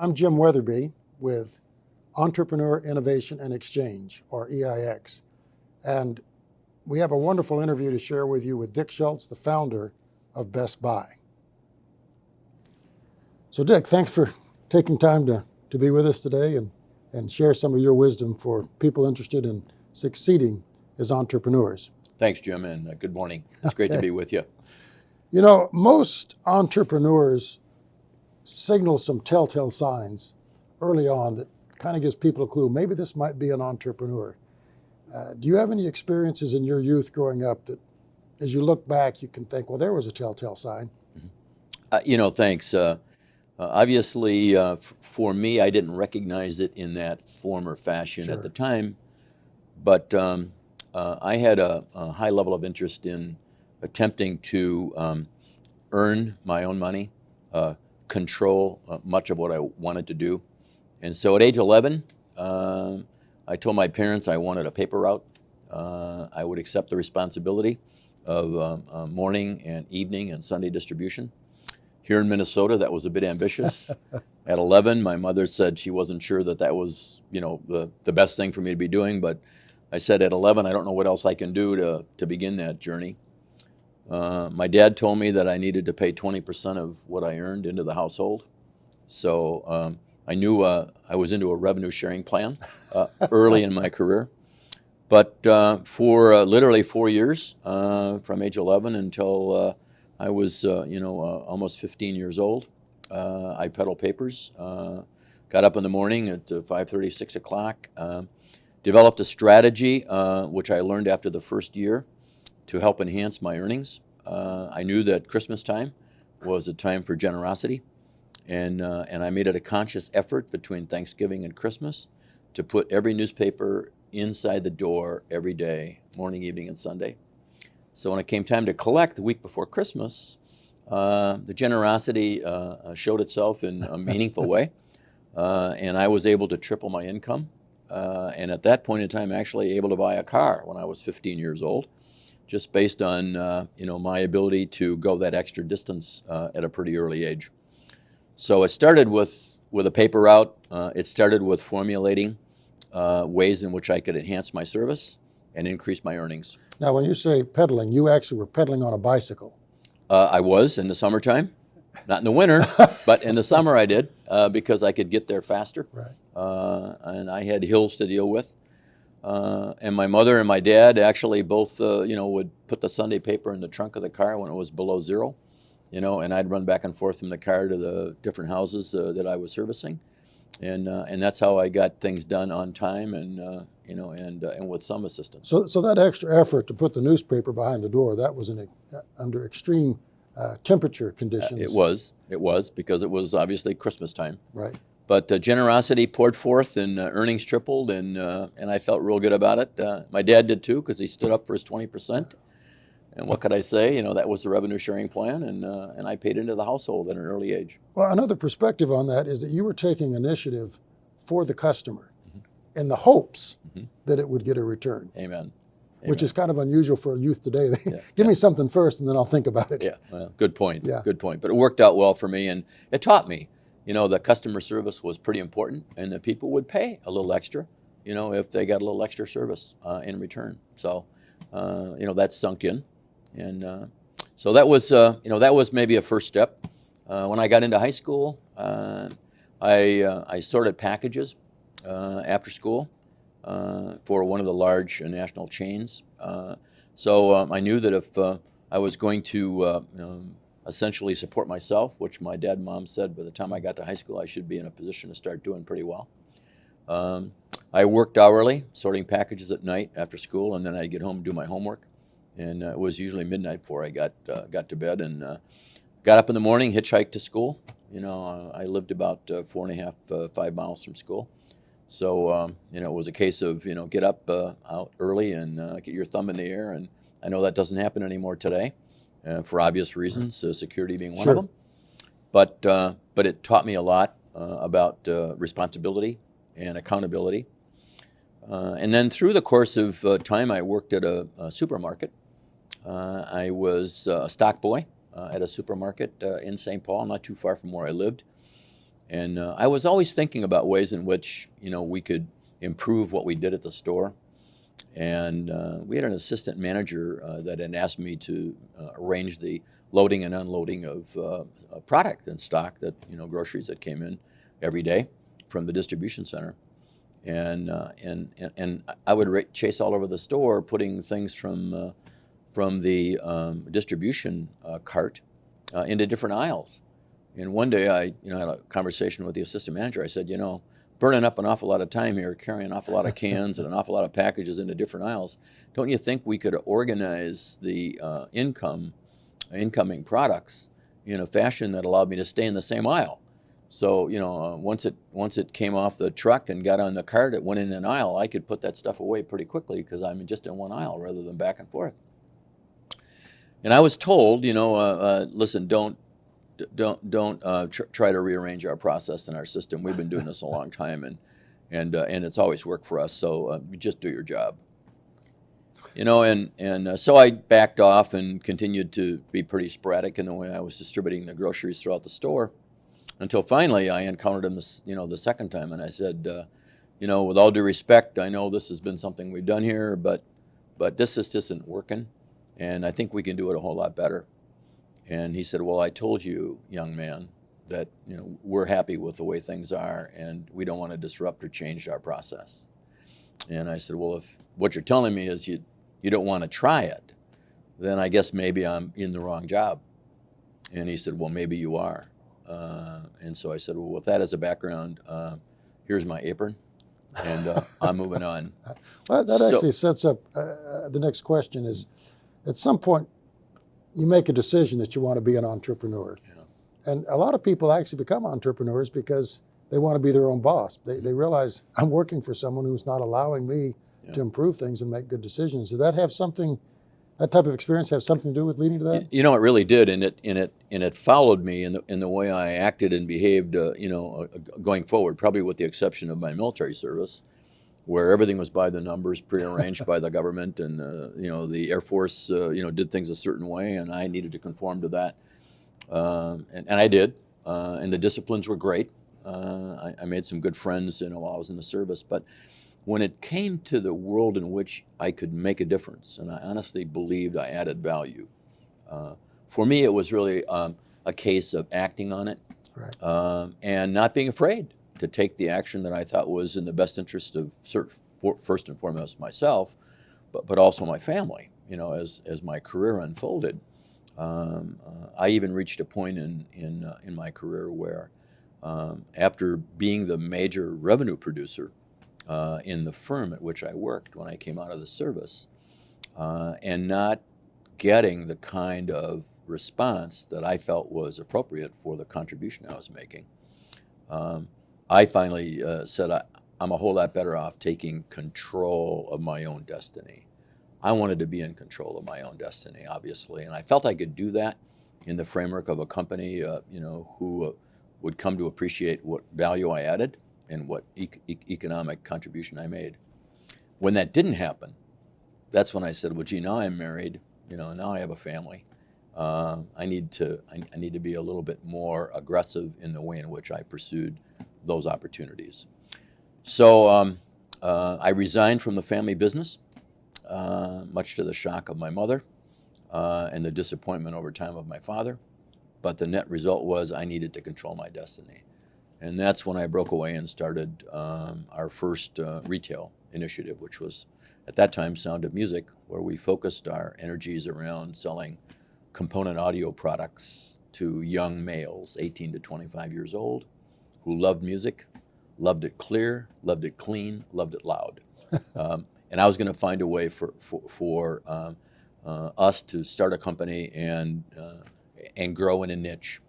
I'm Jim Wetherbe with Entrepreneur Innovation and Exchange, or EIX. And we have a wonderful interview to share with you with Dick Schulze, the founder of Best Buy. So Dick, thanks for taking time to be with us today and share some of your wisdom for people interested in succeeding as entrepreneurs. Thanks, Jim, and good morning. It's great to be with you. You know, most entrepreneurs signal some telltale signs early on that kind of gives people a clue. Maybe this might be an entrepreneur. Do you have any experiences in your youth growing up that, as you look back, you can think, well, there was a telltale sign? Thanks. Obviously, for me, I didn't recognize it in that form or fashion at the time, but I had a high level of interest in attempting to earn my own money, control much of what I wanted to do. And so at age 11, I told my parents I wanted a paper route. I would accept the responsibility of morning and evening and Sunday distribution. Here in Minnesota, that was a bit ambitious. At 11, my mother said she wasn't sure that was, the best thing for me to be doing. But I said at 11, I don't know what else I can do to begin that journey. My dad told me that I needed to pay 20% of what I earned into the household. So I knew I was into a revenue sharing plan early in my career. But for literally 4 years, from age 11 until I was, almost 15 years old, I peddled papers, got up in the morning at 5:30, 6 o'clock, developed a strategy, which I learned after the first year, to help enhance my earnings. I knew that Christmas time was a time for generosity, and I made it a conscious effort between Thanksgiving and Christmas to put every newspaper inside the door every day, morning, evening, and Sunday. So when it came time to collect the week before Christmas, the generosity showed itself in a meaningful way, and I was able to triple my income, and at that point in time, actually able to buy a car when I was 15 years old, just based on my ability to go that extra distance at a pretty early age. So it started with a paper route. It started with formulating ways in which I could enhance my service and increase my earnings. Now, when you say pedaling, you actually were pedaling on a bicycle. I was in the summertime, not in the winter, but in the summer I did because I could get there faster. Right. And I had hills to deal with. And my mother and my dad actually both, would put the Sunday paper in the trunk of the car when it was below zero, and I'd run back and forth from the car to the different houses that I was servicing. And that's how I got things done on time and with some assistance. So that extra effort to put the newspaper behind the door, that was under extreme temperature conditions. It was because it was obviously Christmas time. Right. But generosity poured forth and earnings tripled, and I felt real good about it. My dad did too, because he stood up for his 20%. And what could I say? That was the revenue sharing plan, and I paid into the household at an early age. Well, another perspective on that is that you were taking initiative for the customer in the hopes that it would get a return. Amen. Which is kind of unusual for youth today. Give me something first, and then I'll think about it. Yeah, well, good point. Yeah. Good point. But it worked out well for me, and it taught me, the customer service was pretty important, and that people would pay a little extra, if they got a little extra service in return. So, that sunk in. And so that was maybe a first step. When I got into high school, I sorted packages after school for one of the large national chains. So I knew that if I was going to essentially support myself, which my dad and mom said by the time I got to high school, I should be in a position to start doing pretty well. I worked hourly, sorting packages at night after school, and then I'd get home and do my homework. And it was usually midnight before I got to bed, and got up in the morning, hitchhiked to school. I lived about 4.5, 5 miles from school. So, it was a case of, get up out early and get your thumb in the air. And I know that doesn't happen anymore today for obvious reasons, security being one of them. But it taught me a lot about responsibility and accountability. And then through the course of time, I worked at a supermarket. I was a stock boy at a supermarket in St. Paul, not too far from where I lived. And I was always thinking about ways in which, we could improve what we did at the store. And we had an assistant manager that had asked me to arrange the loading and unloading of product and stock that, groceries that came in every day from the distribution center. And I would chase all over the store, putting things from the distribution cart into different aisles. And one day I had a conversation with the assistant manager. I said, burning up an awful lot of time here, carrying an awful lot of cans and an awful lot of packages into different aisles. Don't you think we could organize the incoming products in a fashion that allowed me to stay in the same aisle? So, once it came off the truck and got on the cart, it went in an aisle. I could put that stuff away pretty quickly because I'm just in one aisle rather than back and forth. And I was told, listen, don't try to rearrange our process and our system. We've been doing this a long time, and it's always worked for us. So just do your job. So I backed off and continued to be pretty sporadic in the way I was distributing the groceries throughout the store, until finally I encountered him, the second time, and I said, with all due respect, I know this has been something we've done here, but this just isn't working, and I think we can do it a whole lot better. And he said, well, I told you, young man, that we're happy with the way things are, and we don't want to disrupt or change our process. And I said, well, if what you're telling me is you don't want to try it, then I guess maybe I'm in the wrong job. And he said, well, maybe you are. And so I said, well, with that as a background, here's my apron, and I'm moving on. Well, that actually sets up the next question is, at some point, you make a decision that you want to be an entrepreneur. Yeah. And a lot of people actually become entrepreneurs because they want to be their own boss. They realize, I'm working for someone who's not allowing me to improve things and make good decisions. Did that have something, that type of experience have something to do with leading to that? It really did, and it followed me in the way I acted and behaved, going forward, probably with the exception of my military service, where everything was by the numbers, prearranged by the government, and the Air Force did things a certain way, and I needed to conform to that, and I did, and the disciplines were great. I made some good friends, while I was in the service, but when it came to the world in which I could make a difference, and I honestly believed I added value, for me it was really a case of acting on it, right. And not being afraid to take the action that I thought was in the best interest of first and foremost myself, but also my family. As my career unfolded, I even reached a point in my career where, after being the major revenue producer in the firm at which I worked when I came out of the service, and not getting the kind of response that I felt was appropriate for the contribution I was making, I finally said I'm a whole lot better off taking control of my own destiny. I wanted to be in control of my own destiny, obviously, and I felt I could do that in the framework of a company, who would come to appreciate what value I added and what economic contribution I made. When that didn't happen, that's when I said, well, gee, now I'm married, now I have a family. I need to be a little bit more aggressive in the way in which I pursued those opportunities. So I resigned from the family business, much to the shock of my mother and the disappointment over time of my father. But the net result was I needed to control my destiny. And that's when I broke away and started our first retail initiative, which was at that time Sound of Music, where we focused our energies around selling component audio products to young males, 18 to 25 years old, who loved music, loved it clear, loved it clean, loved it loud. And I was going to find a way for us to start a company and grow in a niche.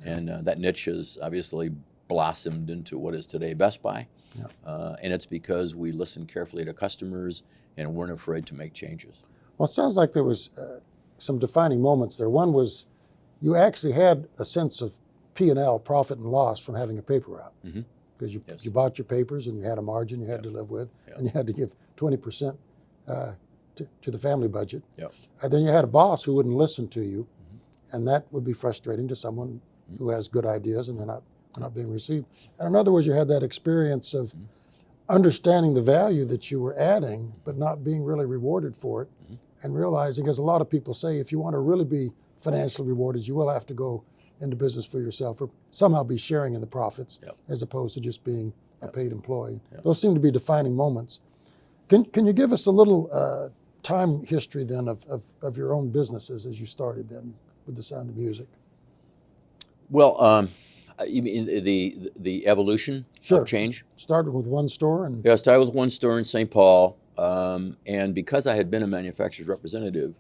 And that niche has obviously blossomed into what is today Best Buy. Yeah. And it's because we listened carefully to customers and weren't afraid to make changes. Well, it sounds like there was some defining moments there. One was you actually had a sense of P&L, profit and loss, from having a paper route. Mm-hmm. Because you bought your papers and you had a margin you had to live with, and you had to give 20% to the family budget. And then you had a boss who wouldn't listen to you, and that would be frustrating to someone who has good ideas and they're not not being received. And in other words, you had that experience of understanding the value that you were adding, but not being really rewarded for it, and realizing, as a lot of people say, if you want to really be financially rewarded, you will have to go into business for yourself or somehow be sharing in the profits, as opposed to just being a paid employee. Those seem to be defining moments. Can you give us a little time history then of your own businesses as you started then with the Sound of Music? Well, you mean the evolution of change? Started with one store and I started with one store in St. Paul, and because I had been a manufacturer's representative,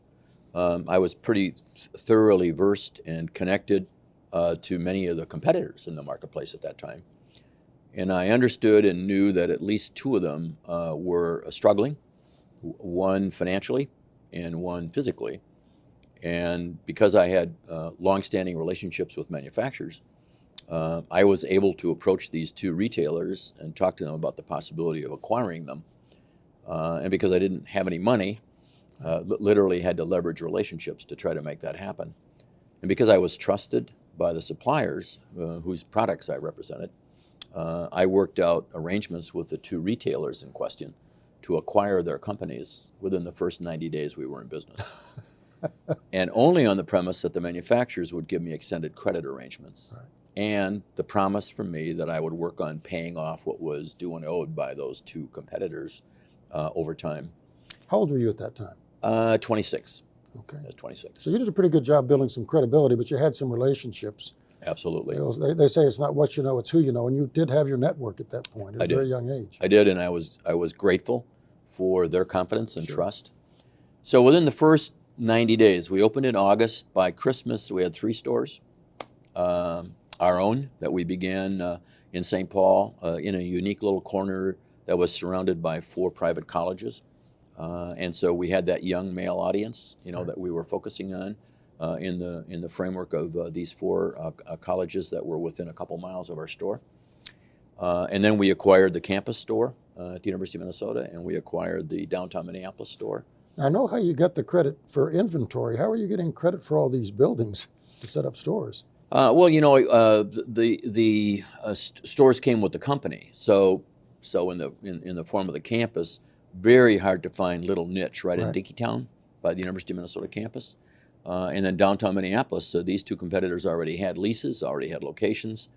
I was pretty thoroughly versed and connected to many of the competitors in the marketplace at that time. And I understood and knew that at least two of them were struggling, one financially and one physically. And because I had long-standing relationships with manufacturers, I was able to approach these two retailers and talk to them about the possibility of acquiring them. And because I didn't have any money, literally had to leverage relationships to try to make that happen. And because I was trusted by the suppliers whose products I represented, I worked out arrangements with the two retailers in question to acquire their companies within the first 90 days we were in business. And only on the premise that the manufacturers would give me extended credit arrangements. Right. And the promise from me that I would work on paying off what was due and owed by those two competitors over time. How old were you at that time? 26. Okay. 26. So you did a pretty good job building some credibility, but you had some relationships. Absolutely. You know, they say it's not what you know, it's who you know, and you did have your network at that point at a very young age. I did, and I was grateful for their confidence and trust. So within the first 90 days, we opened in August. By Christmas, we had 3 stores, our own that we began in St. Paul in a unique little corner that was surrounded by 4 private colleges. And so we had that young male audience, that we were focusing on in the framework of these 4 colleges that were within a couple miles of our store. And then we acquired the campus store at the University of Minnesota, and we acquired the downtown Minneapolis store. I know how you got the credit for inventory. How are you getting credit for all these buildings to set up stores? Well, the stores came with the company. So in the form of the campus, very hard to find little niche right in Dinkytown by the University of Minnesota campus. And then downtown Minneapolis, these 2 competitors already had leases, already had locations.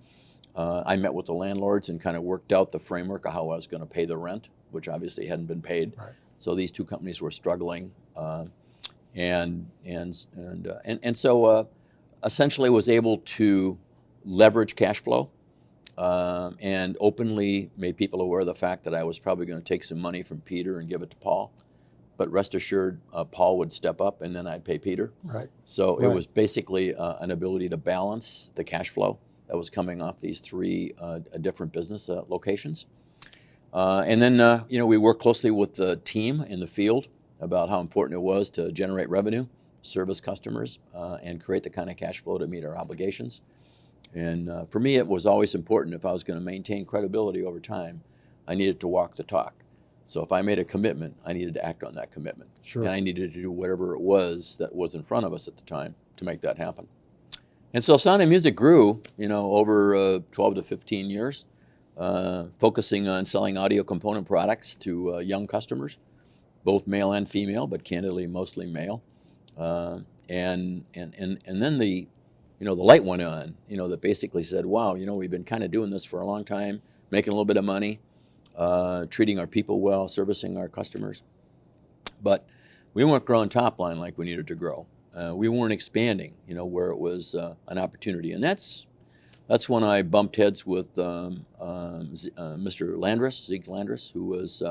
I met with the landlords and kind of worked out the framework of how I was going to pay the rent, which obviously hadn't been paid. Right. So these 2 companies were struggling, and so essentially was able to leverage cash flow and openly made people aware of the fact that I was probably going to take some money from Peter and give it to Paul. But rest assured, Paul would step up and then I'd pay Peter. Right. So it was basically an ability to balance the cash flow that was coming off these 3 different business locations. And then, we worked closely with the team in the field about how important it was to generate revenue, service customers, and create the kind of cash flow to meet our obligations. And for me, it was always important, if I was going to maintain credibility over time, I needed to walk the talk. So if I made a commitment, I needed to act on that commitment. Sure. And I needed to do whatever it was that was in front of us at the time to make that happen. And so Sound of Music grew, over 12 to 15 years, focusing on selling audio component products to young customers, both male and female, but candidly mostly male. And then the light went on, that basically said, wow, we've been kind of doing this for a long time, making a little bit of money, treating our people well, servicing our customers. But we weren't growing top line like we needed to grow. We weren't expanding, where it was an opportunity. And that's when I bumped heads with Mr. Landris, Zeke Landris, who was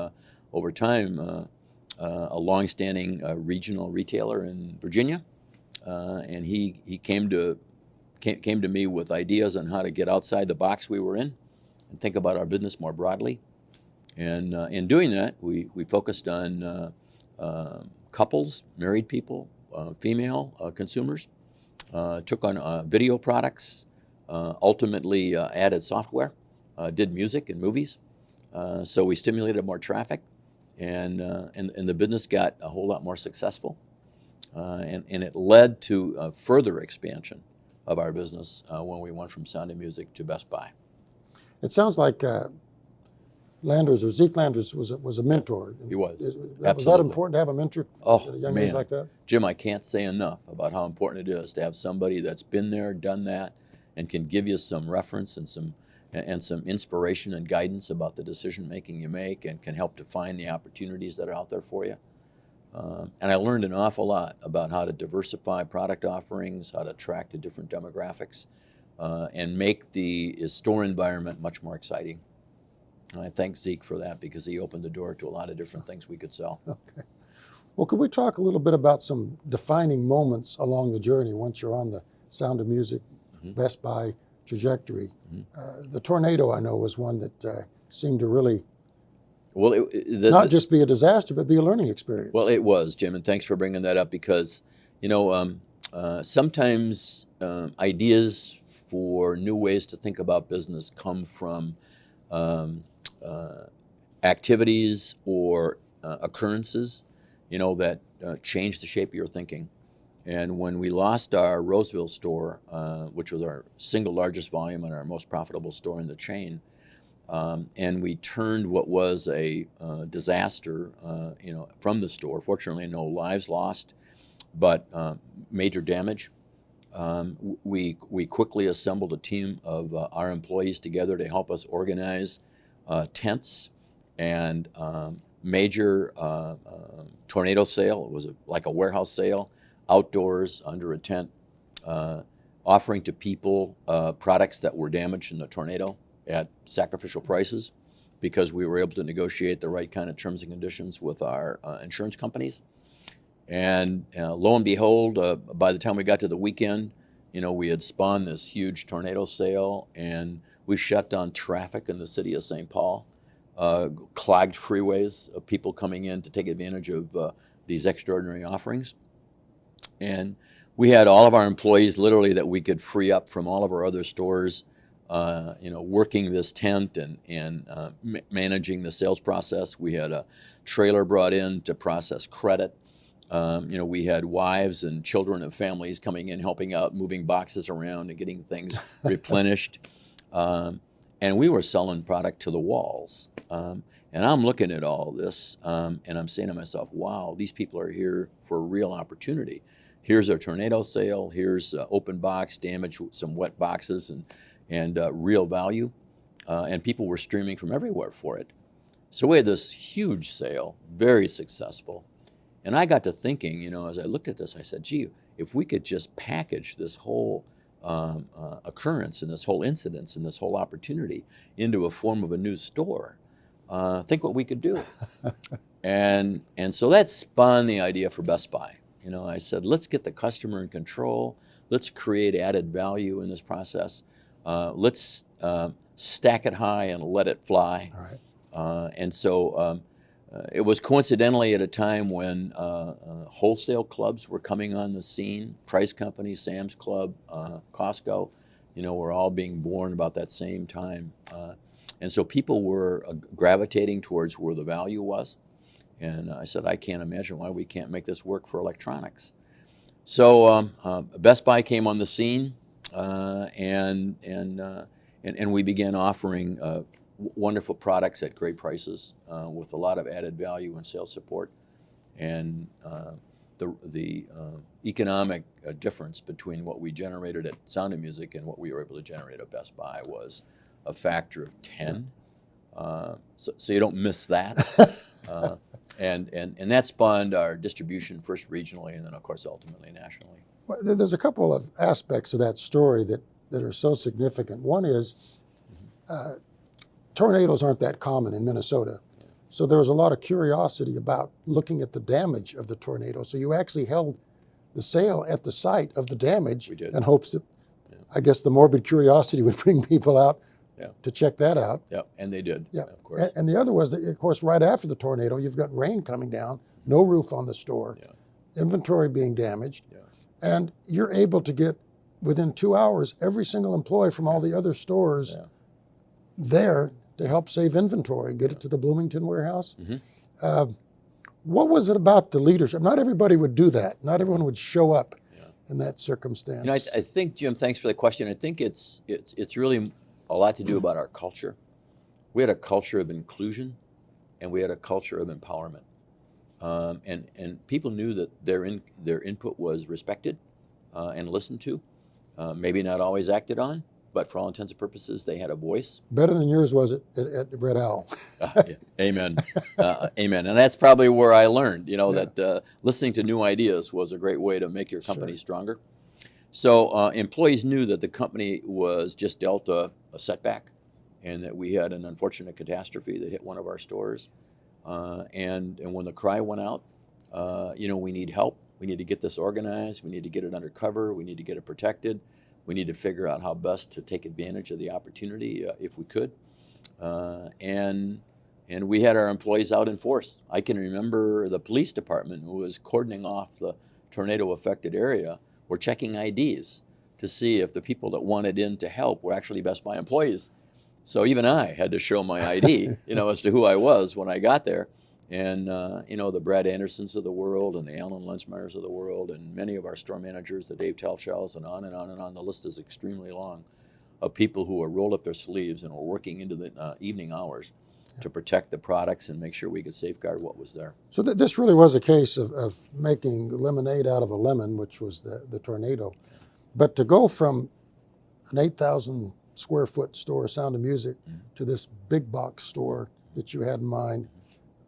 over time a longstanding regional retailer in Virginia. And he came to me with ideas on how to get outside the box we were in and think about our business more broadly. And in doing that, we focused on couples, married people, female consumers, took on video products, ultimately added software, did music and movies. So we stimulated more traffic, and the business got a whole lot more successful. And it led to further expansion of our business when we went from Sound of Music to Best Buy. It sounds like Landers, or Zeke Landers, was a mentor. He was. Was Absolutely. that important to have a mentor Oh, at a young man. age like that? Jim, I can't say enough about how important it is to have somebody that's been there, done that, and can give you some reference and some inspiration and guidance about the decision making you make, and can help to find the opportunities that are out there for you. And I learned an awful lot about how to diversify product offerings, how to attract to different demographics, and make the store environment much more exciting. And I thank Zeke for that, because he opened the door to a lot of different things we could sell. Okay. Well, could we talk a little bit about some defining moments along the journey once you're on the Sound of Music, Best Buy trajectory? The tornado, I know, was one that seemed to really not just be a disaster, but be a learning experience. Well, it was, Jim, and thanks for bringing that up, because, sometimes ideas for new ways to think about business come from activities or occurrences, that change the shape of your thinking. And when we lost our Roseville store, which was our single largest volume and our most profitable store in the chain, and we turned what was a disaster, from the store. Fortunately, no lives lost, but major damage. We quickly assembled a team of our employees together to help us organize tents and major tornado sale. It was like a warehouse sale, outdoors under a tent, offering to people products that were damaged in the tornado at sacrificial prices, because we were able to negotiate the right kind of terms and conditions with our insurance companies. And lo and behold, by the time we got to the weekend, we had spawned this huge tornado sale, and we shut down traffic in the city of St. Paul, clogged freeways of people coming in to take advantage of these extraordinary offerings. And we had all of our employees literally that we could free up from all of our other stores, working this tent and managing the sales process. We had a trailer brought in to process credit. We had wives and children and families coming in, helping out, moving boxes around and getting things replenished. And we were selling product to the walls. And I'm looking at all this, and I'm saying to myself, wow, these people are here for a real opportunity. Here's a tornado sale. Here's open box, damage, some wet boxes, and real value. And people were streaming from everywhere for it. So we had this huge sale, very successful. And I got to thinking, as I looked at this, I said, gee, if we could just package this whole occurrence and this whole incidence and this whole opportunity into a form of a new store, think what we could do. And so that spun the idea for Best Buy. I said, let's get the customer in control. Let's create added value in this process. Let's stack it high and let it fly. All right. And so it was coincidentally at a time when wholesale clubs were coming on the scene. Price Company, Sam's Club, Costco, were all being born about that same time. And so people were gravitating towards where the value was. And I said, I can't imagine why we can't make this work for electronics. So Best Buy came on the scene, and we began offering wonderful products at great prices with a lot of added value and sales support. And the economic difference between what we generated at Sound of Music and what we were able to generate at Best Buy was a factor of 10. So you don't miss that. And that spawned our distribution first regionally and then, of course, ultimately nationally. Well, there's a couple of aspects of that story that are so significant. One is tornadoes aren't that common in Minnesota. Yeah. So there was a lot of curiosity about looking at the damage of the tornado. So you actually held the sale at the site of the damage in hopes that, I guess, the morbid curiosity would bring people out to check that out. Yeah, and they did, of course. And the other was that, of course, right after the tornado, you've got rain coming down, no roof on the store, inventory being damaged, and you're able to get, within 2 hours, every single employee from all the other stores there to help save inventory and get it to the Bloomington warehouse. Mm-hmm. What was it about the leadership? Not everybody would do that. Not everyone would show up in that circumstance? You know, I think, Jim, thanks for the question. I think it's really a lot to do about our culture. We had a culture of inclusion, and we had a culture of empowerment, and people knew that their input was respected and listened to. Maybe not always acted on, but for all intents and purposes, they had a voice. Better than yours was at Red Owl. Yeah. Amen. Amen. And that's probably where I learned, that listening to new ideas was a great way to make your company stronger. So employees knew that the company was just dealt a setback, and that we had an unfortunate catastrophe that hit one of our stores. And when the cry went out, we need help. We need to get this organized. We need to get it under cover. We need to get it protected. We need to figure out how best to take advantage of the opportunity if we could. And we had our employees out in force. I can remember the police department, who was cordoning off the tornado-affected area, were checking IDs to see if the people that wanted in to help were actually Best Buy employees. So even I had to show my ID, as to who I was when I got there. And, the Brad Andersons of the world and the Alan Lensmeyers of the world and many of our store managers, the Dave Telchels, and on and on and on. The list is extremely long of people who are rolled up their sleeves and were working into the evening hours to protect the products and make sure we could safeguard what was there. So this really was a case of making lemonade out of a lemon, which was the tornado. But to go from an 8,000 square foot store, Sound of Music, to this big box store that you had in mind,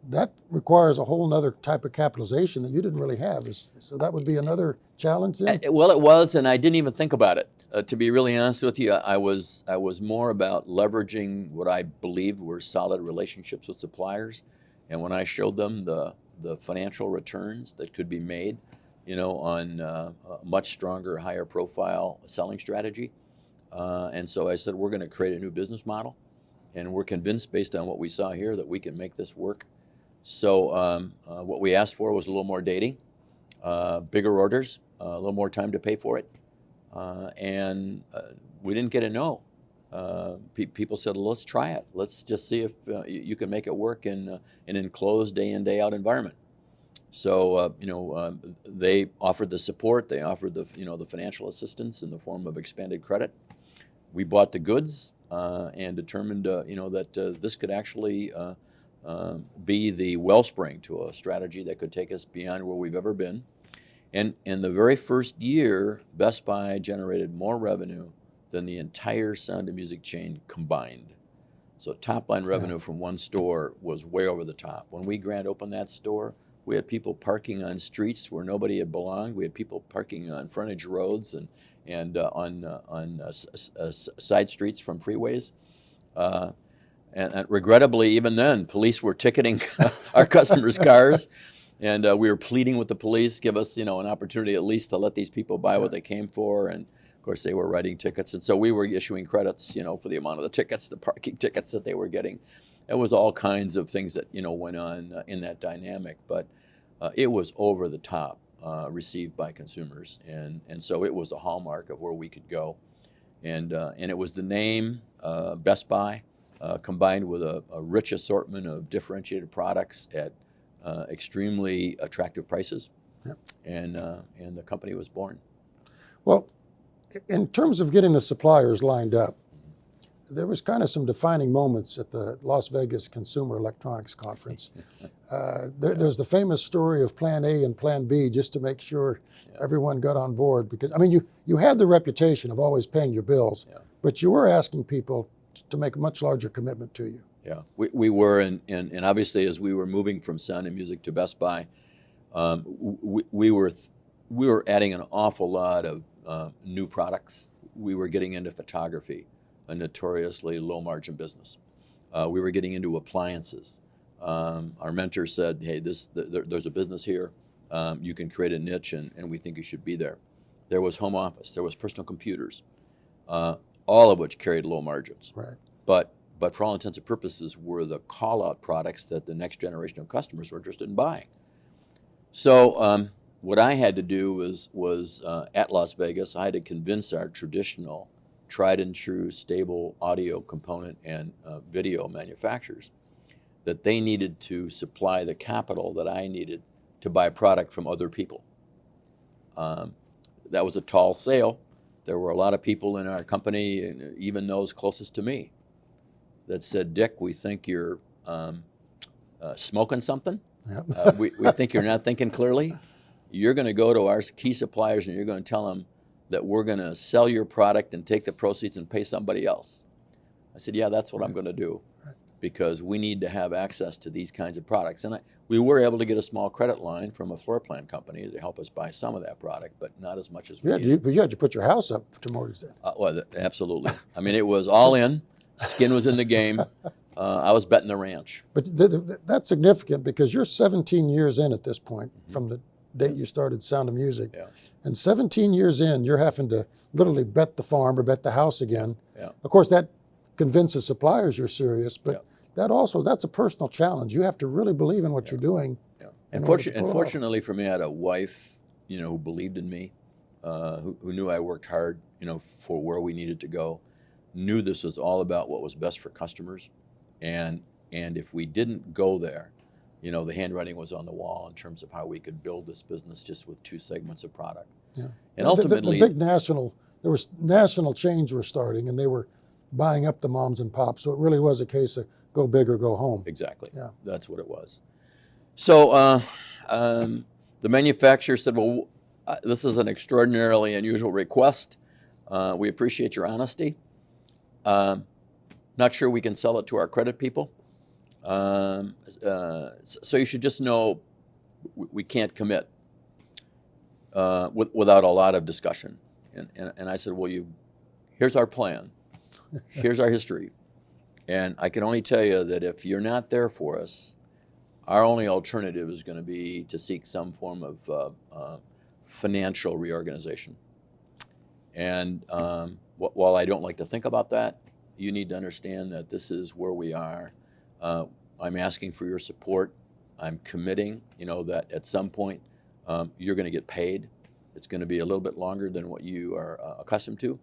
that requires a whole other type of capitalization that you didn't really have. So that would be another challenge then? Well, it was, and I didn't even think about it. To be really honest with you, I was more about leveraging what I believed were solid relationships with suppliers. And when I showed them the financial returns that could be made, on a much stronger, higher profile selling strategy. And so I said, we're going to create a new business model. And we're convinced, based on what we saw here, that we can make this work. So what we asked for was a little more dating, bigger orders, a little more time to pay for it. And we didn't get a no. People said, let's try it. Let's just see if you can make it work in an enclosed day in, day out environment. So, they offered the support. They offered the financial assistance in the form of expanded credit. We bought the goods and determined, that this could actually be the wellspring to a strategy that could take us beyond where we've ever been. And in the very first year, Best Buy generated more revenue than the entire Sound of Music chain combined. So top line revenue from one store was way over the top. When we grand opened that store, we had people parking on streets where nobody had belonged. We had people parking on frontage roads and on side streets from freeways. And regrettably, even then, police were ticketing our customers' cars. And we were pleading with the police, give us, an opportunity at least to let these people buy what they came for. And of course, they were writing tickets. And so we were issuing credits, for the amount of the tickets, the parking tickets that they were getting. It was all kinds of things that, went on in that dynamic. But it was over the top received by consumers. And so it was a hallmark of where we could go. And it was the name Best Buy combined with a rich assortment of differentiated products at extremely attractive prices, and the company was born. Well, in terms of getting the suppliers lined up, there was kind of some defining moments at the Las Vegas Consumer Electronics Conference. There's the famous story of Plan A and Plan B just to make sure everyone got on board, because, you had the reputation of always paying your bills, but you were asking people to make a much larger commitment to you. Yeah, we were, and obviously as we were moving from Sound of Music to Best Buy, we were adding an awful lot of new products. We were getting into photography, a notoriously low margin business. We were getting into appliances. Our mentor said, hey, there's a business here. You can create a niche, and we think you should be there. There was home office. There was personal computers, all of which carried low margins. Right. But for all intents and purposes were the call-out products that the next generation of customers were interested in buying. So what I had to do was at Las Vegas, I had to convince our traditional, tried and true, stable audio component and video manufacturers that they needed to supply the capital that I needed to buy product from other people. that was a tall sale. There were a lot of people in our company, and even those closest to me, that said, Dick, we think you're smoking something. Yep. We think you're not thinking clearly. You're going to go to our key suppliers and you're going to tell them that we're going to sell your product and take the proceeds and pay somebody else. I said, yeah, that's what I'm going to do, because we need to have access to these kinds of products. And we were able to get a small credit line from a floor plan company to help us buy some of that product, but not as much as we needed. But you had to put your house up to mortgage that. Well, absolutely. I mean, it was all in. Skin was in the game. I was betting the ranch. But that's significant because you're 17 years in at this point from the date you started Sound of Music. Yeah. And 17 years in, you're having to literally bet the farm or bet the house again. Yeah. Of course, that convinces suppliers you're serious, but Yeah. that's a personal challenge. You have to really believe in what you're doing. Yeah. And fortunately for me, I had a wife, who believed in me, who knew I worked hard, for where we needed to go, knew this was all about what was best for customers. And if we didn't go there, the handwriting was on the wall in terms of how we could build this business just with two segments of product. Yeah. And ultimately, there was national chains were starting, and they were buying up the moms and pops. So it really was a case of go big or go home. Exactly. Yeah. That's what it was. So the manufacturer said, well, this is an extraordinarily unusual request. We appreciate your honesty. Not sure we can sell it to our credit people. So you should just know we can't commit without a lot of discussion. And I said, well, here's our plan. Here's our history. And I can only tell you that if you're not there for us, our only alternative is going to be to seek some form of financial reorganization. And while I don't like to think about that, you need to understand that this is where we are. I'm asking for your support. I'm committing, that at some point you're going to get paid. It's going to be a little bit longer than what you are accustomed to,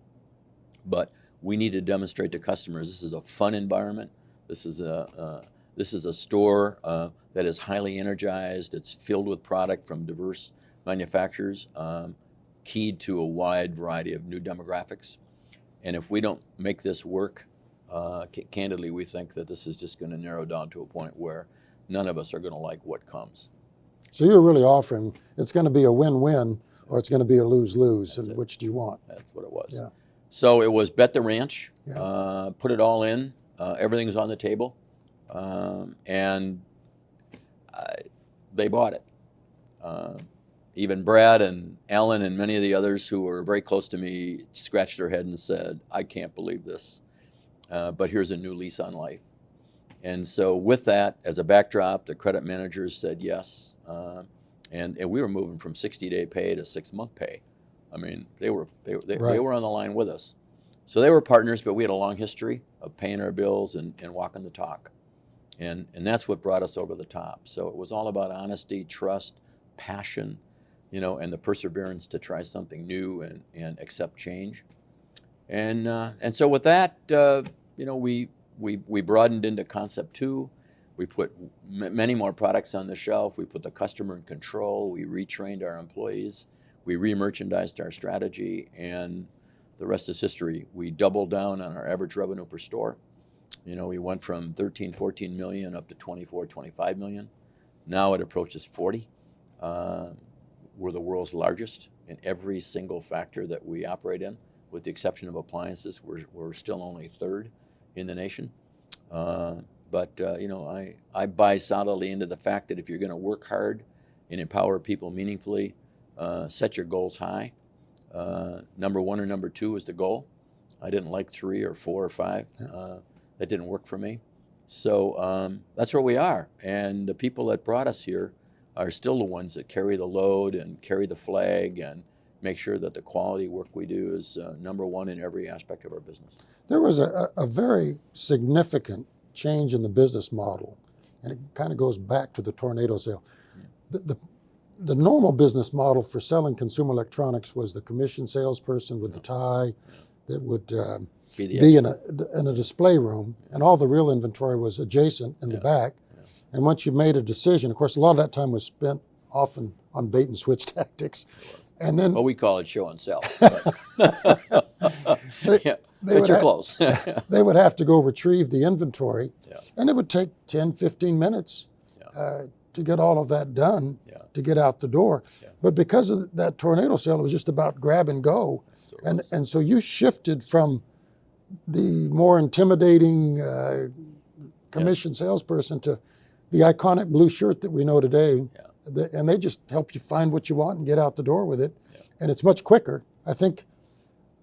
but we need to demonstrate to customers this is a fun environment. This is a store that is highly energized. It's filled with product from diverse manufacturers, keyed to a wide variety of new demographics. And if we don't make this work, candidly, we think that this is just going to narrow down to a point where none of us are going to like what comes. So you're really offering it's going to be a win-win or it's going to be a lose-lose. And which do you want? That's what it was. Yeah. So it was bet the ranch, Yeah. put it all in. Everything was on the table. And they bought it. Even Brad and Alan and many of the others who were very close to me scratched their head and said, I can't believe this, but here's a new lease on life. And so with that as a backdrop, the credit managers said yes, and we were moving from 60-day pay to 6-month pay. I mean, they were on the line with us. So they were partners, but we had a long history of paying our bills and walking the talk. And that's what brought us over the top. So it was all about honesty, trust, passion, and the perseverance to try something new and accept change. And so with that, we broadened into concept 2. We put many more products on the shelf. We put the customer in control. We retrained our employees. We re-merchandised our strategy, and the rest is history. We doubled down on our average revenue per store. We went from 13, 14 million up to 24, 25 million. Now it approaches 40. We're the world's largest in every single factor that we operate in, with the exception of appliances. We're still only 3rd in the nation. But I buy solidly into the fact that if you're going to work hard and empower people meaningfully, set your goals high. Number 1 or number 2 is the goal. I didn't like 3 or 4 or 5. That didn't work for me. So that's where we are. And the people that brought us here are still the ones that carry the load and carry the flag and make sure that the quality work we do is number 1 in every aspect of our business. There was a very significant change in the business model, and it kind of goes back to the tornado sale. The normal business model for selling consumer electronics was the commission salesperson with the tie that would be in a display room, and all the real inventory was adjacent in the back. And once you made a decision, of course, a lot of that time was spent often on bait and switch tactics. And then Well, we call it show and sell. But yeah, they but would you're ha- close. they would have to go retrieve the inventory, Yeah. and it would take 10, 15 minutes to get all of that done, Yeah. to get out the door. Yeah. But because of that tornado sale, it was just about grab and go. So it And, was. and so you shifted from the more intimidating commission salesperson to the iconic blue shirt that we know today. Yeah. And they just help you find what you want and get out the door with it. Yeah. And it's much quicker. I think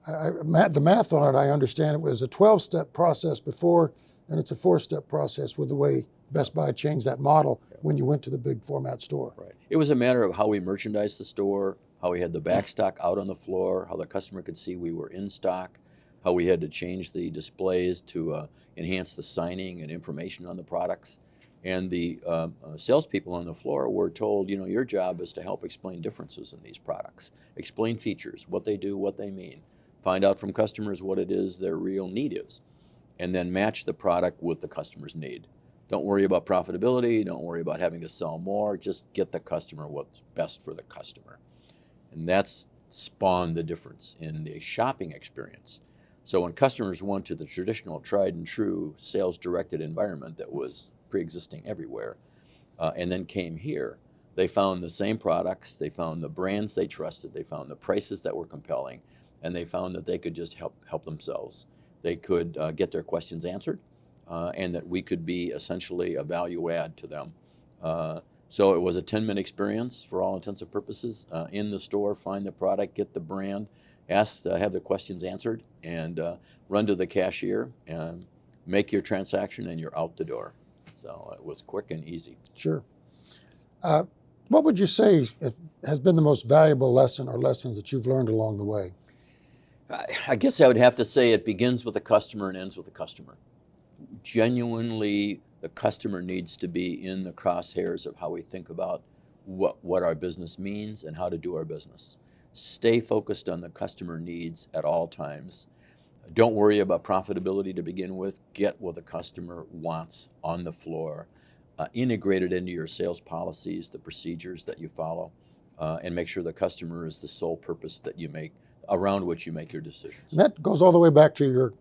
the math on it, I understand it was a 12-step process before, and it's a 4-step process with the way Best Buy changed that model when you went to the big format store. Right. It was a matter of how we merchandised the store, how we had the back stock out on the floor, how the customer could see we were in stock, how we had to change the displays to enhance the signing and information on the products. And the salespeople on the floor were told, you know, your job is to help explain differences in these products, explain features, what they do, what they mean, find out from customers what it is their real need is, and then match the product with the customer's need. Don't worry about profitability. Don't worry about having to sell more. Just get the customer what's best for the customer. And that's spawned the difference in the shopping experience. So when customers went to the traditional tried and true sales-directed environment that was pre-existing everywhere, and then came here, they found the same products, they found the brands they trusted, they found the prices that were compelling, and they found that they could just help themselves. They could get their questions answered, and that we could be essentially a value add to them. So it was a 10-minute experience for all intents and purposes. In the store, find the product, get the brand, ask, have the questions answered, and run to the cashier and make your transaction, and you're out the door. So it was quick and easy. Sure. What would you say has been the most valuable lesson or lessons that you've learned along the way? I guess I would have to say it begins with the customer and ends with the customer. Genuinely, the customer needs to be in the crosshairs of how we think about what our business means and how to do our business. Stay focused on the customer needs at all times. Don't worry about profitability to begin with. Get what the customer wants on the floor. Integrate it into your sales policies, the procedures that you follow, and make sure the customer is the sole purpose that you make, around which you make your decisions. And that goes all the way back to your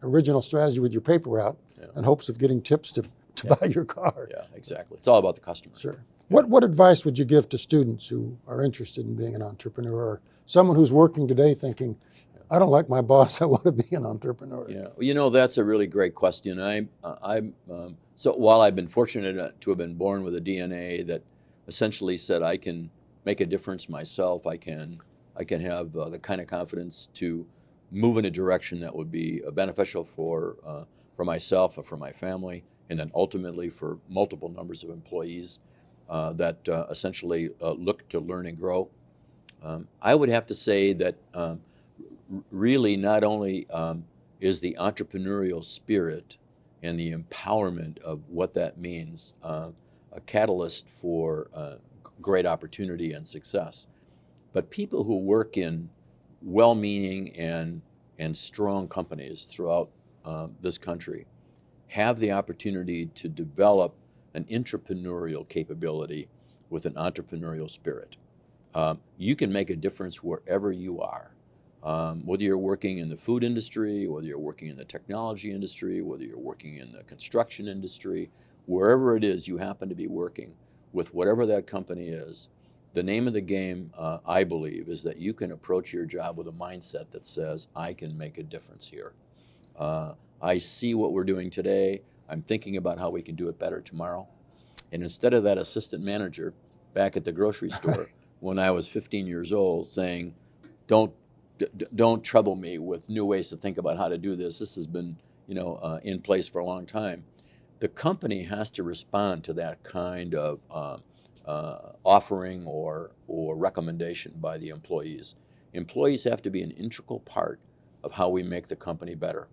original strategy with your paper route in hopes of getting tips to buy your car. Yeah, exactly. It's all about the customer. Sure. What advice would you give to students who are interested in being an entrepreneur, or someone who's working today thinking, I don't like my boss, I want to be an entrepreneur? Yeah, you know, that's a really great question. So while I've been fortunate to have been born with a DNA that essentially said I can make a difference myself, I can have the kind of confidence to move in a direction that would be beneficial for myself and for my family, and then ultimately for multiple numbers of employees that essentially look to learn and grow. I would have to say that really not only is the entrepreneurial spirit and the empowerment of what that means a catalyst for great opportunity and success, but people who work in well-meaning and strong companies throughout this country have the opportunity to develop an entrepreneurial capability with an entrepreneurial spirit. You can make a difference wherever you are. Whether you're working in the food industry, whether you're working in the technology industry, whether you're working in the construction industry, wherever it is you happen to be working with whatever that company is, the name of the game, I believe, is that you can approach your job with a mindset that says, I can make a difference here. I see what we're doing today. I'm thinking about how we can do it better tomorrow. And instead of that assistant manager back at the grocery store when I was 15 years old saying, don't trouble me with new ways to think about how to do this. This has been, in place for a long time. The company has to respond to that kind of offering or recommendation by the employees. Employees have to be an integral part of how we make the company better.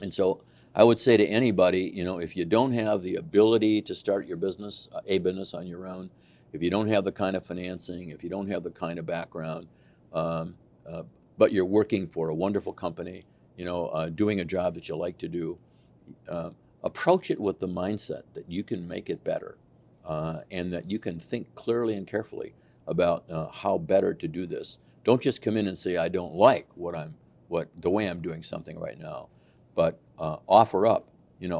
And so I would say to anybody, if you don't have the ability to start your business, a business on your own, if you don't have the kind of financing, if you don't have the kind of background, but you're working for a wonderful company, doing a job that you like to do, approach it with the mindset that you can make it better, and that you can think clearly and carefully about how better to do this. Don't just come in and say, I don't like the way I'm doing something right now, but offer up,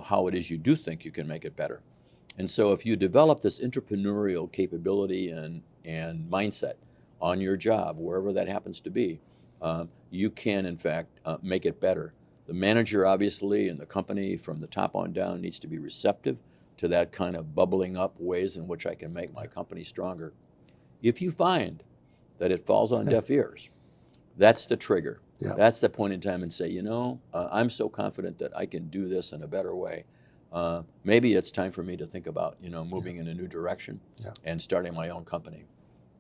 how it is you do think you can make it better. And so if you develop this entrepreneurial capability and mindset on your job, wherever that happens to be, you can, in fact, make it better. The manager, obviously, and the company from the top on down needs to be receptive to that kind of bubbling up ways in which I can make my company stronger. If you find that it falls on deaf ears, that's the trigger. Yeah. That's the point in time and say, I'm so confident that I can do this in a better way. Maybe it's time for me to think about, moving in a new direction and starting my own company.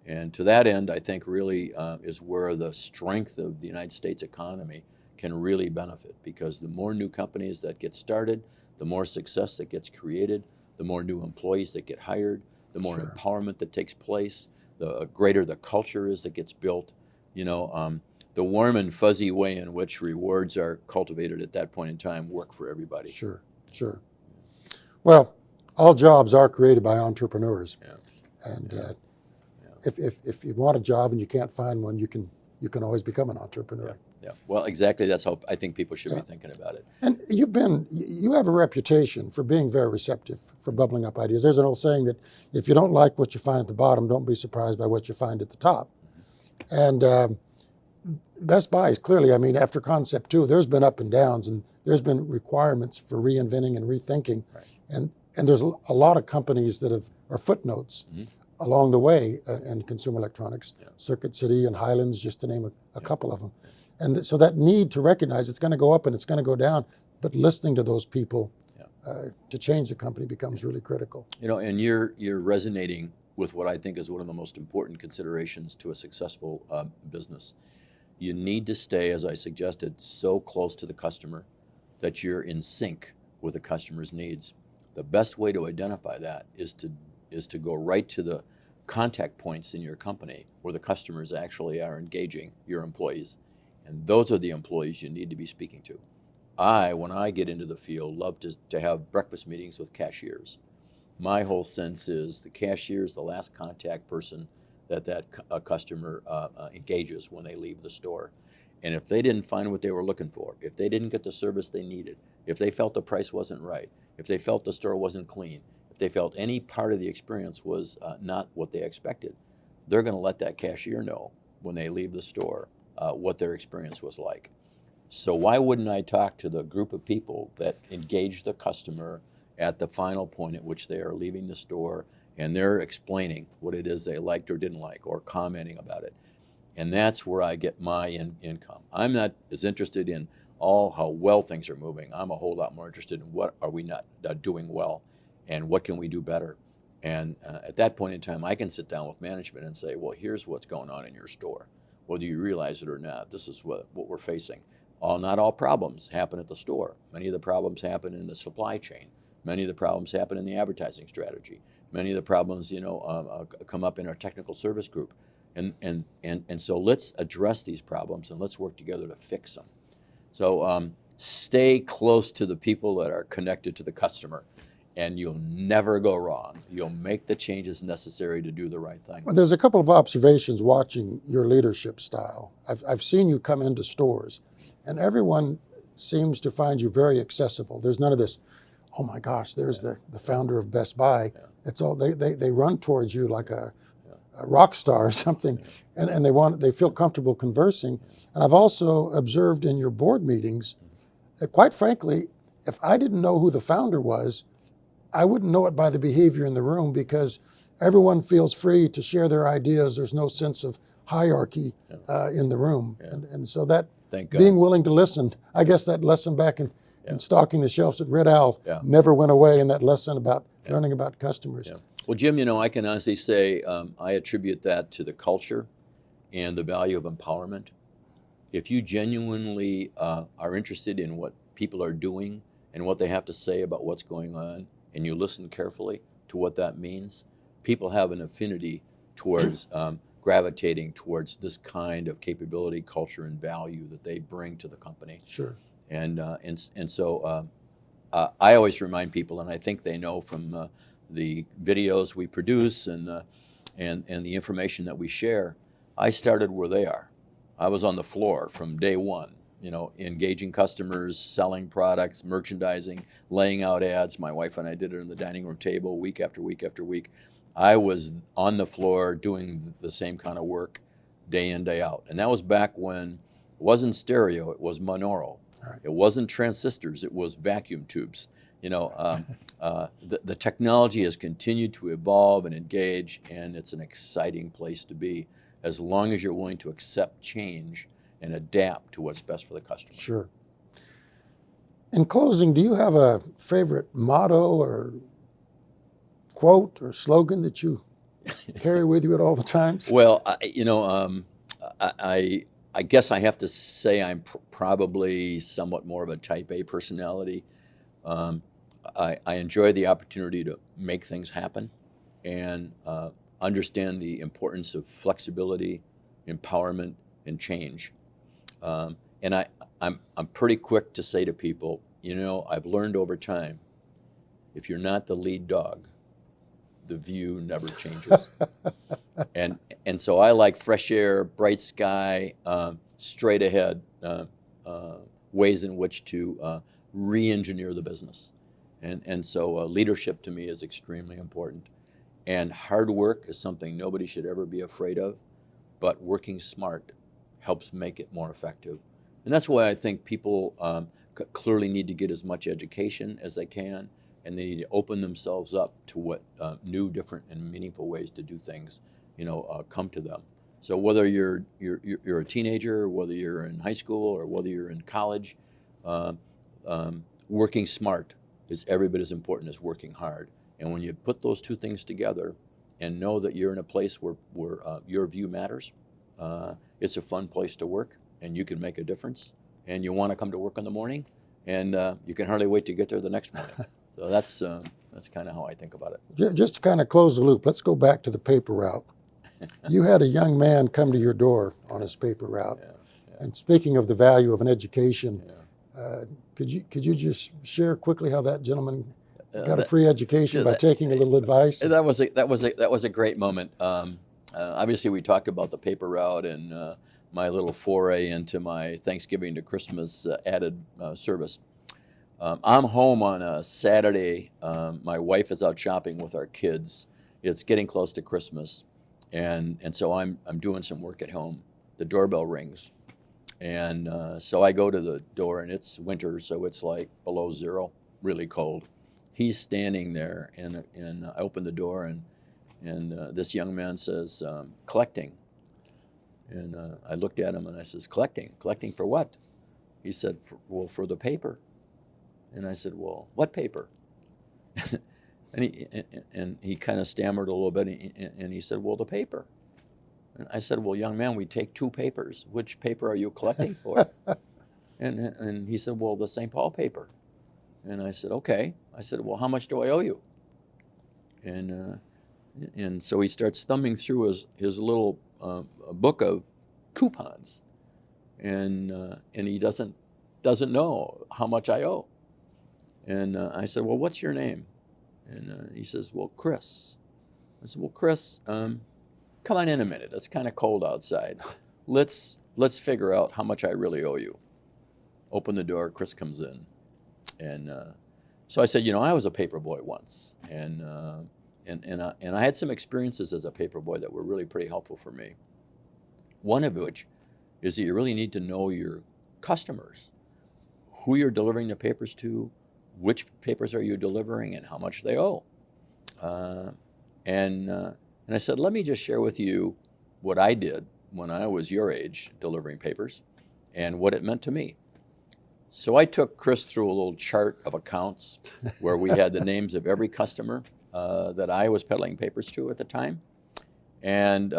And to that end, I think really is where the strength of the United States economy can really benefit, because the more new companies that get started, the more success that gets created, the more new employees that get hired, the more empowerment that takes place, the greater the culture is that gets built. The warm and fuzzy way in which rewards are cultivated at that point in time work for everybody. Sure. Well, all jobs are created by entrepreneurs. And if you want a job and you can't find one, you can always become an entrepreneur. Yeah. Well, exactly. That's how I think people should be thinking about it. And you have a reputation for being very receptive, for bubbling up ideas. There's an old saying that if you don't like what you find at the bottom, don't be surprised by what you find at the top. And Best Buy is clearly, after Concept 2, there's been up and downs, and there's been requirements for reinventing and rethinking. And there's a lot of companies that are footnotes along the way in consumer electronics, Circuit City and Highlands, just to name a couple of them. And so that need to recognize it's going to go up and it's going to go down, but listening to those people to change the company becomes really critical. And you're resonating with what I think is one of the most important considerations to a successful business. You need to stay, as I suggested, so close to the customer that you're in sync with the customer's needs. The best way to identify that is to go right to the contact points in your company where the customers actually are engaging your employees. And those are the employees you need to be speaking to. When I get into the field, love to have breakfast meetings with cashiers. My whole sense is the cashier is the last contact person that a customer engages when they leave the store. And if they didn't find what they were looking for, if they didn't get the service they needed, if they felt the price wasn't right, if they felt the store wasn't clean, if they felt any part of the experience was not what they expected, they're going to let that cashier know when they leave the store what their experience was like. So why wouldn't I talk to the group of people that engage the customer at the final point at which they are leaving the store and they're explaining what it is they liked or didn't like or commenting about it? And that's where I get my income. I'm not as interested in how well things are moving. I'm a whole lot more interested in what are we not doing well and what can we do better. And at that point in time, I can sit down with management and say, well, here's what's going on in your store. Whether you realize it or not, this is what we're facing. Not all problems happen at the store. Many of the problems happen in the supply chain. Many of the problems happen in the advertising strategy. Many of the problems, come up in our technical service group. And so let's address these problems and let's work together to fix them. So stay close to the people that are connected to the customer, and you'll never go wrong. You'll make the changes necessary to do the right thing. Well, there's a couple of observations watching your leadership style. I've seen you come into stores, and everyone seems to find you very accessible. There's none of this, oh my gosh, there's the founder of Best Buy. It's all they run towards you like a rock star or something, and they feel comfortable conversing. And I've also observed in your board meetings, quite frankly, if I didn't know who the founder was, I wouldn't know it by the behavior in the room, because everyone feels free to share their ideas. There's no sense of hierarchy in the room. And so that being willing to listen, I guess that lesson back in stocking the shelves at Red Owl never went away, and that lesson about learning about customers. Well, Jim, I can honestly say I attribute that to the culture and the value of empowerment. If you genuinely are interested in what people are doing and what they have to say about what's going on, and you listen carefully to what that means, people have an affinity towards gravitating towards this kind of capability, culture, and value that they bring to the company. Sure. And so I always remind people, and I think they know from the videos we produce and and the information that we share, I started where they are. I was on the floor from day one, engaging customers, selling products, merchandising, laying out ads. My wife and I did it on the dining room table week after week after week. I was on the floor doing the same kind of work day in, day out. And that was back when it wasn't stereo, it was monaural. Right. It wasn't transistors, it was vacuum tubes. The technology has continued to evolve and engage, and it's an exciting place to be as long as you're willing to accept change and adapt to what's best for the customer. Sure. In closing, do you have a favorite motto or quote or slogan that you carry with you at all the times? Well, I guess I have to say I'm probably somewhat more of a type A personality. I enjoy the opportunity to make things happen and understand the importance of flexibility, empowerment, and change. And I'm pretty quick to say to people, I've learned over time, if you're not the lead dog, the view never changes. and so I like fresh air, bright sky, straight ahead ways in which to re-engineer the business. And so leadership to me is extremely important. And hard work is something nobody should ever be afraid of, but working smart helps make it more effective. And that's why I think people clearly need to get as much education as they can, and they need to open themselves up to what new, different, and meaningful ways to do things, come to them. So whether you're a teenager, whether you're in high school, or whether you're in college, working smart is every bit as important as working hard. And when you put those two things together and know that you're in a place where your view matters, it's a fun place to work, and you can make a difference. And you want to come to work in the morning, and you can hardly wait to get there the next morning. So that's kind of how I think about it. Just to kind of close the loop, let's go back to the paper route. You had a young man come to your door on his paper route. Yeah. And speaking of the value of an education, could you just share quickly how that gentleman got a free education by taking a little advice? That was a great moment. Obviously, we talked about the paper route and my little foray into my Thanksgiving to Christmas added service. I'm home on a Saturday. My wife is out shopping with our kids. It's getting close to Christmas, and so I'm doing some work at home. The doorbell rings, and so I go to the door, and it's winter, so it's like below zero, really cold. He's standing there, and I open the door, and this young man says, collecting. And I looked at him, and I says, collecting for what? He said, for the paper. And I said, well, what paper? and he kind of stammered a little bit, and he said, well, the paper. And I said, well, young man, we take two papers. Which paper are you collecting for? and he said, well, the St. Paul paper. And I said, okay. I said, well, how much do I owe you? And so he starts thumbing through his little book of coupons, and he doesn't know how much I owe. And I said, well, what's your name? And he says, well, Chris. I said, well, Chris, come on in a minute. It's kind of cold outside. Let's figure out how much I really owe you. Open the door. Chris comes in, and so I said, I was a paper boy once, and I had some experiences as a paper boy that were really pretty helpful for me. One of which is that you really need to know your customers, who you're delivering the papers to, which papers are you delivering, and how much they owe. And I said, let me just share with you what I did when I was your age delivering papers and what it meant to me. So I took Chris through a little chart of accounts where we had the names of every customer that I was peddling papers to at the time. And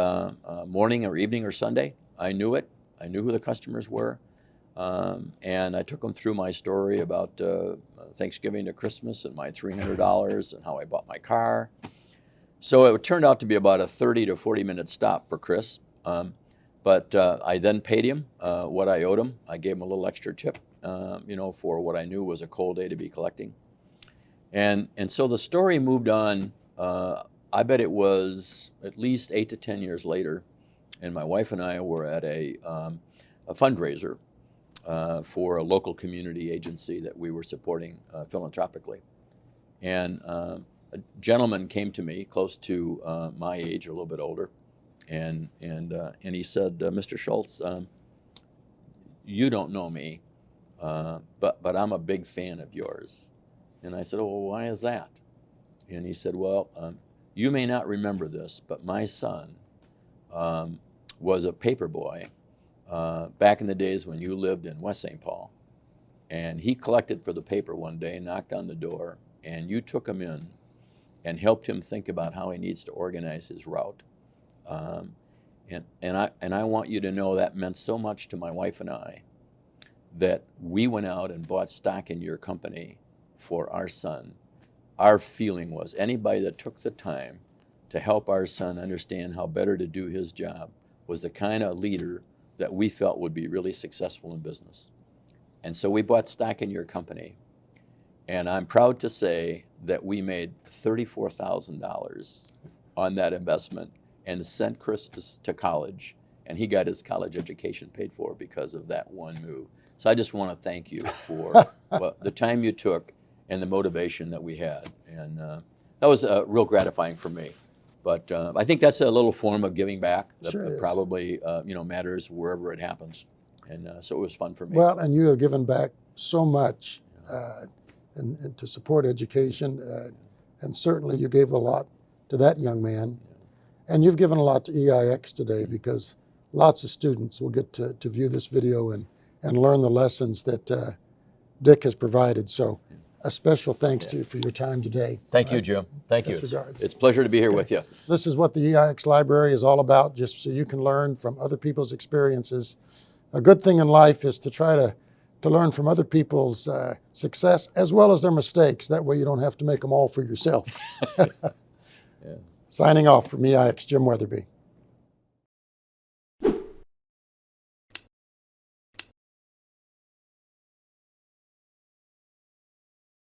morning or evening or Sunday, I knew it. I knew who the customers were. And I took them through my story about Thanksgiving to Christmas and my $300 and how I bought my car. So it turned out to be about a 30 to 40 minute stop for Chris. But I then paid him what I owed him. I gave him a little extra tip, for what I knew was a cold day to be collecting. And so the story moved on I bet it was at least 8 to 10 years later, and my wife and I were at a fundraiser for a local community agency that we were supporting philanthropically. And a gentleman came to me, close to my age, a little bit older, and he said, "Mr. Schulze, you don't know me, but I'm a big fan of yours." And I said, "Oh, well, why is that?" And he said, "Well, you may not remember this, but my son was a paper boy back in the days when you lived in West St. Paul. And he collected for the paper one day, knocked on the door, and you took him in and helped him think about how he needs to organize his route. And I want you to know that meant so much to my wife and I that we went out and bought stock in your company for our son. Our feeling was anybody that took the time to help our son understand how better to do his job was the kind of leader that we felt would be really successful in business. And so we bought stock in your company. And I'm proud to say that we made $34,000 on that investment and sent Chris to college. And he got his college education paid for because of that one move. So I just want to thank you for the time you took and the motivation that we had. And that was real gratifying for me. But I think that's a little form of giving back that Sure probably matters wherever it happens. And so it was fun for me. Well, and you have given back so much and to support education. And certainly you gave a lot to that young man. And you've given a lot to EIX today because lots of students will get to view this video and learn the lessons that Dick has provided. So a special thanks to you for your time today. Thank you, Jim. Thank you. Best regards. It's a pleasure to be here with you. This is what the EIX library is all about, just so you can learn from other people's experiences. A good thing in life is to try to learn from other people's success as well as their mistakes. That way you don't have to make them all for yourself. Signing off from EIX, Jim Wetherbe.